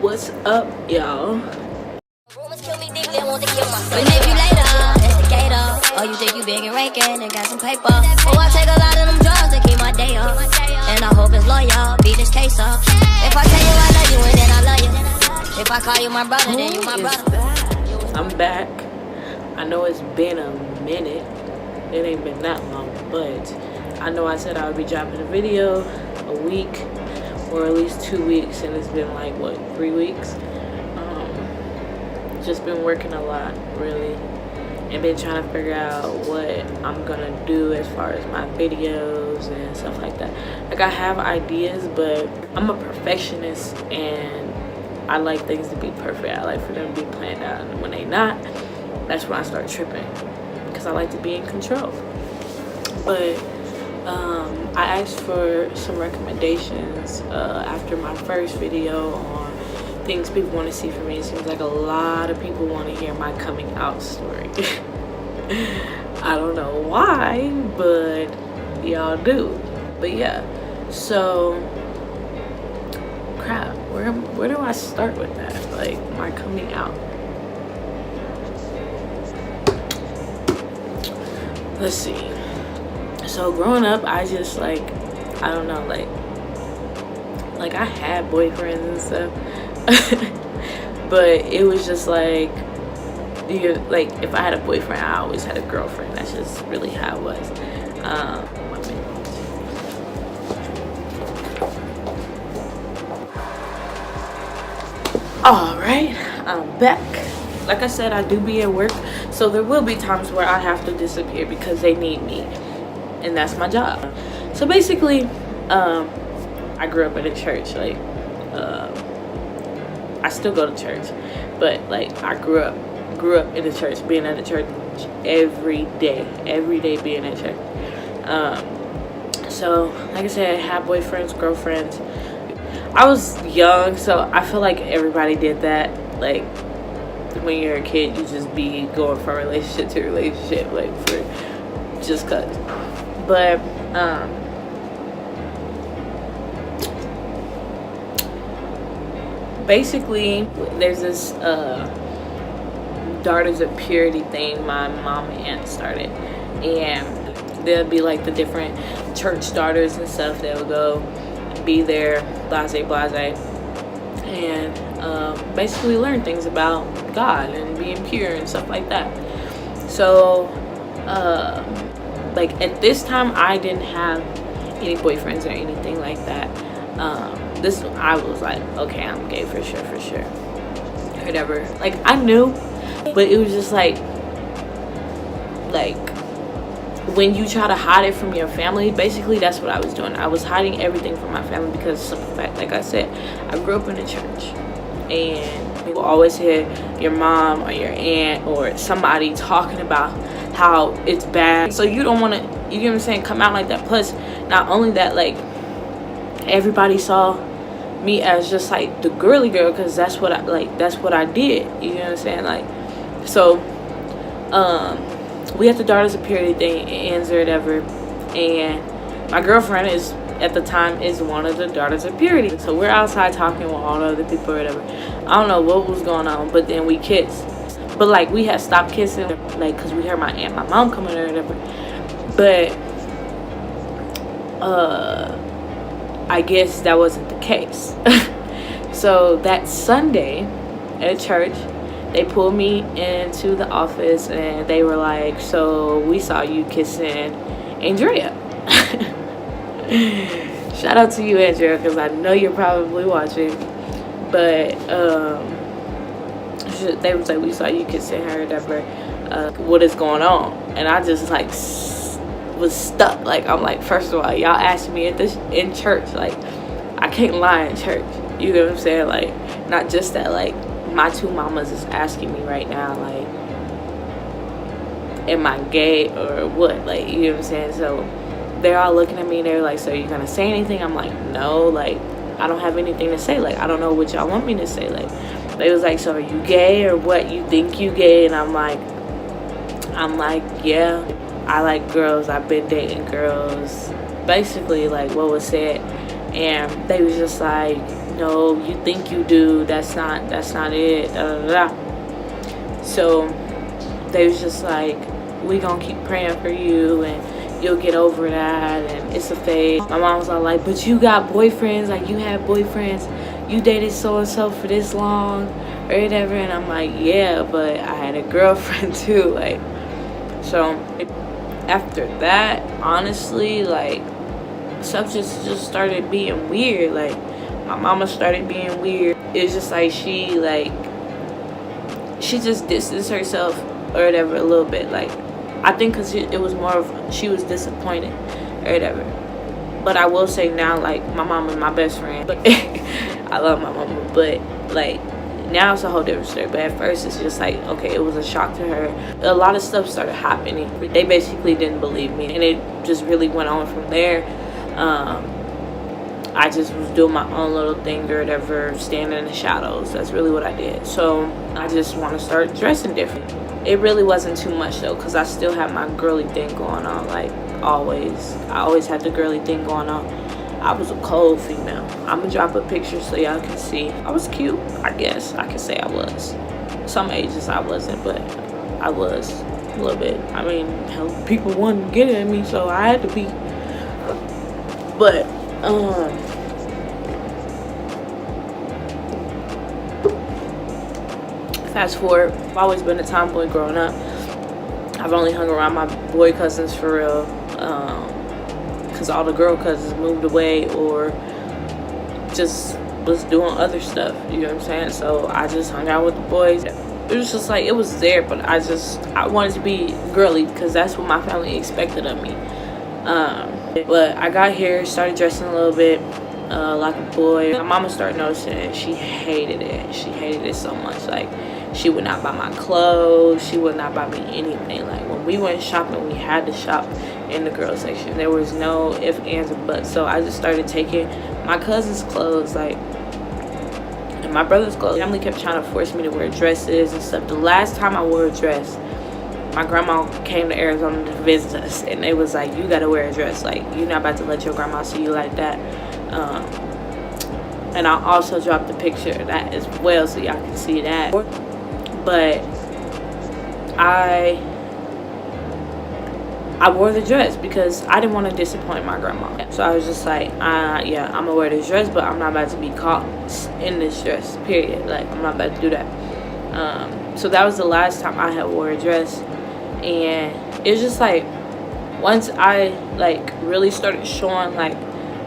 What's up, y'all? Oh, you think you big and raking and got some paper? Oh, I take a lot of them drugs to keep my day up. And I hope it's loyal, beat this case up. If I tell you I love you, and then I love you. If I call you my brother, then you my brother. I'm back. I know it's been a minute. It ain't been that long, but I know I said I would be dropping a video a week or at least 2 weeks, and it's been like, what, 3 weeks? Just been working a lot, really, and been trying to figure out what I'm gonna do as far as my videos and stuff like that. Like, I have ideas, but I'm a perfectionist and I like things to be perfect. I like for them to be planned out, and when they not, that's when I start tripping, because I like to be in control. But I asked for some recommendations after my first video on things people want to see from me. It seems like a lot of people want to hear my coming out story. I don't know why, but y'all do. But yeah, so crap, where do I start with that? Like, my coming out. Let's see. So growing up, I just, like, I don't know, like I had boyfriends and stuff. But it was just like, if I had a boyfriend, I always had a girlfriend. That's just really how it was. All right, I'm back. Like I said, I do be at work, so there will be times where I have to disappear because they need me, and that's my job. So basically, I grew up in a church. Like, I still go to church, but like, I grew up in the church, being at the church every day being at church. So like I said, I had boyfriends, girlfriends. I was young, so I feel like everybody did that. Like, when you're a kid, you just be going from relationship to relationship, like, for just cause. But basically, there's this Daughters of Purity thing my mom and aunt started, and there'll be like the different church daughters and stuff that will go be there, blase, and basically learn things about God and being pure and stuff like that. So like, at this time, I didn't have any boyfriends or anything like that. I was like, okay, I'm gay for sure, whatever. Like, I knew, but it was just like when you try to hide it from your family, basically that's what I was doing. I was hiding everything from my family because of the simple fact, like I said, I grew up in a church, and you will always hear your mom or your aunt or somebody talking about how it's bad. So you don't want to, you get what I'm saying, come out like that. Plus, not only that, like, everybody saw me as just like the girly girl, because that's what I did, you know what I'm saying? Like, so we had the Daughters of Purity thing, it ends or whatever, and my girlfriend at the time is one of the Daughters of Purity. So we're outside talking with all the other people or whatever. I don't know what was going on, but then we kissed. But like, we had stopped kissing, like, because we heard my aunt, my mom coming or whatever. But I guess that wasn't the case. So that Sunday at church, they pulled me into the office and they were like, so we saw you kissing Andrea. Shout out to you, Andrea, because I know you're probably watching. But they was like, we saw you kissing her, whatever. What is going on? And I just like was stuck. Like, I'm like, first of all, y'all asked me in church. Like, I can't lie in church. You know what I'm saying? Like, not just that, like, my two mamas is asking me right now, like, am I gay or what? Like, you know what I'm saying? So they're all looking at me and they're like, so you gonna say anything? I'm like, no, like, I don't have anything to say. Like, I don't know what y'all want me to say. Like, they was like, so are you gay or what? You think you gay? And I'm like, yeah, I like girls. I've been dating girls. Basically, like, what was said. And they was just like, no, you think you do, that's not it, da, da, da. So they was just like, we gonna keep praying for you and you'll get over that and it's a phase. My mom was all like, but you got boyfriends, like you had boyfriends, you dated so and so for this long or whatever. And I'm like, yeah, but I had a girlfriend too. Like, so after that, honestly, like, stuff just started being weird. Like, my mama started being weird. It's just like she just distanced herself or whatever a little bit. Like, I think because it was more of she was disappointed or whatever. But I will say now, like, my mom is my best friend. But I love my mama. But, like, now it's a whole different story. But at first it's just like, okay, it was a shock to her. A lot of stuff started happening. They basically didn't believe me. And it just really went on from there. I just was doing my own little thing or whatever, standing in the shadows. That's really what I did. So I just want to start dressing different. It really wasn't too much though, because I still had my girly thing going on, like always. I always had the girly thing going on. I was a cold female. I'm gonna drop a picture so y'all can see. I was cute, I guess. I can say I was. Some ages I wasn't, but I was a little bit. I mean, hell, people wanted to get at me, so I had to be. But fast forward, I've always been a tomboy growing up. I've only hung around my boy cousins for real, because all the girl cousins moved away or just was doing other stuff, you know what I'm saying? So I just hung out with the boys. It was just like, it was there, but I wanted to be girly because that's what my family expected of me. But I got here, started dressing a little bit like a boy. My mama started noticing it. She hated it. She hated it so much. Like, she would not buy my clothes. She would not buy me anything. Like, when we went shopping, we had to shop in the girls section. There was no ifs, ands, or buts. So I just started taking my cousin's clothes, like, and my brother's clothes. Family kept trying to force me to wear dresses and stuff. The last time I wore a dress, my grandma came to Arizona to visit us, and they was like, you gotta wear a dress. Like, you're not about to let your grandma see you like that. And I'll also drop the picture of that as well so y'all can see that. But I wore the dress because I didn't want to disappoint my grandma. So I was just like, yeah, I'm gonna wear this dress, but I'm not about to be caught in this dress, period. Like, I'm not about to do that. So that was the last time I had wore a dress. And it was just like, once I like really started showing like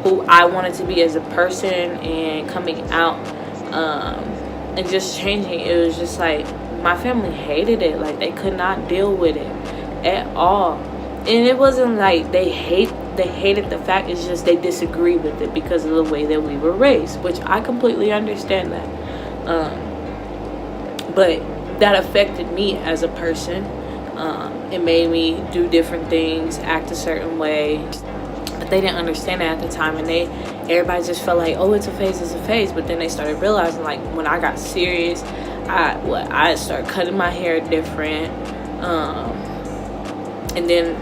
who I wanted to be as a person and coming out and just changing, it was just like my family hated it. Like, they could not deal with it at all. And it wasn't like they hated the fact, it's just they disagree with it because of the way that we were raised, which I completely understand that. But that affected me as a person. It made me do different things, act a certain way. But they didn't understand it at the time, and everybody just felt like, oh, it's a phase. But then they started realizing, like, when I got serious, I started cutting my hair different, and then,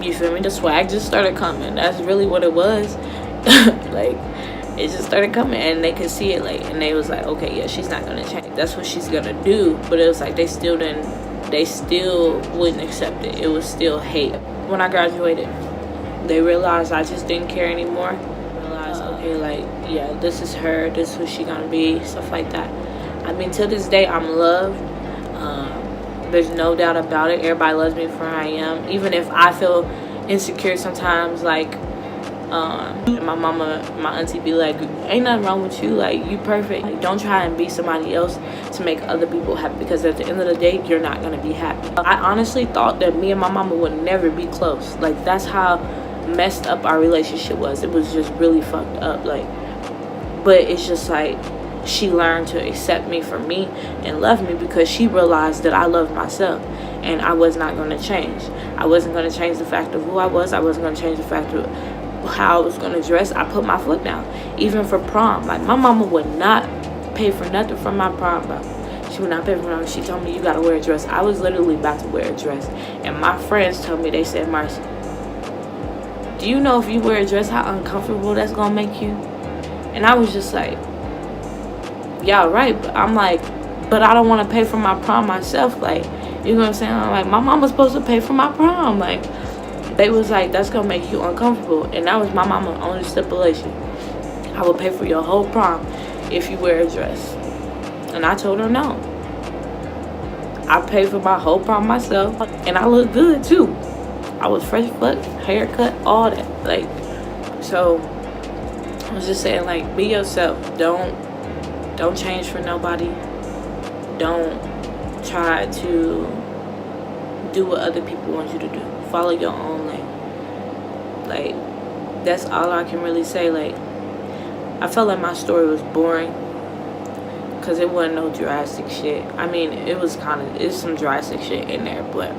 you feel me, the swag just started coming. That's really what it was. Like, it just started coming, and they could see it, like, and they was like, okay, yeah, she's not gonna change. That's what she's gonna do. But it was like they still wouldn't accept it. It was still hate. When I graduated, they realized I just didn't care anymore. Realized, okay, like, yeah, this is her, this is who she gonna be, stuff like that. I mean, to this day, I'm loved. There's no doubt about it. Everybody loves me for who I am. Even if I feel insecure sometimes, like, my mama, my auntie be like, ain't nothing wrong with you, like, you perfect. Like, don't try and be somebody else to make other people happy, because at the end of the day, you're not gonna be happy. I honestly thought that me and my mama would never be close. Like, that's how messed up our relationship was. It was just really fucked up. Like, but it's just like, she learned to accept me for me and love me because she realized that I loved myself, and I was not going to change. I wasn't going to change the fact of who I was. I wasn't going to change the fact of how I was going to dress. I put my foot down, even for prom. Like, my mama would not pay for nothing from my prom, bro. She would not pay for nothing. She told me, you got to wear a dress. I was literally about to wear a dress, and my friends told me, they said, Marcy, do you know if you wear a dress how uncomfortable that's going to make you? And I was just like, y'all right, but I'm like, but I don't want to pay for my prom myself. Like, you know what I'm saying? I'm like, my mom was supposed to pay for my prom. Like, they was like, that's gonna make you uncomfortable, and that was my mama's only stipulation. I will pay for your whole prom if you wear a dress. And I told her no. I paid for my whole prom myself, and I look good too. I was fresh cut, haircut, all that. Like, so I was just saying, like, be yourself. Don't change for nobody. Don't try to do what other people want you to do. Follow your own lane. Like, that's all I can really say. Like, I felt like my story was boring because it wasn't no drastic shit. I mean, it's some drastic shit in there, but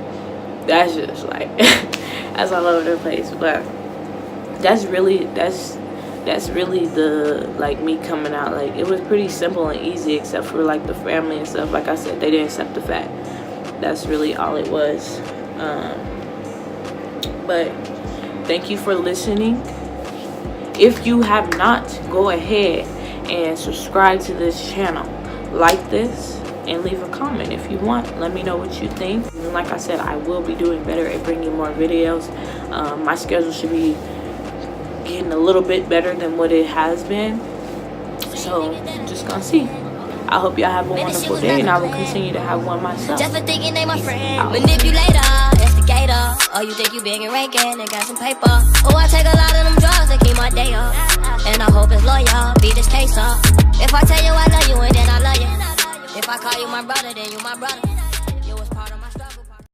that's just like that's all over the place. But that's really the, like, me coming out. Like, it was pretty simple and easy, except for like the family and stuff. Like I said, they didn't accept the fact. That's really all it was. But thank you for listening. If you have not, go ahead and subscribe to this channel, like this, and leave a comment if you want. Let me know what you think. And like I said, I will be doing better at bringing more videos. My schedule should be getting a little bit better than what it has been, so just gonna see. I hope y'all have a wonderful day, and I will continue to have one myself. Just for thinking they my friend, manipulator, instigator. Oh, you think you big and ranking and got some paper? Oh, I take a lot of them drugs to keep my day up, and I hope it's loyal, beat this case up. If I tell you I love you, and then I love you. If I call you my brother, then you my brother.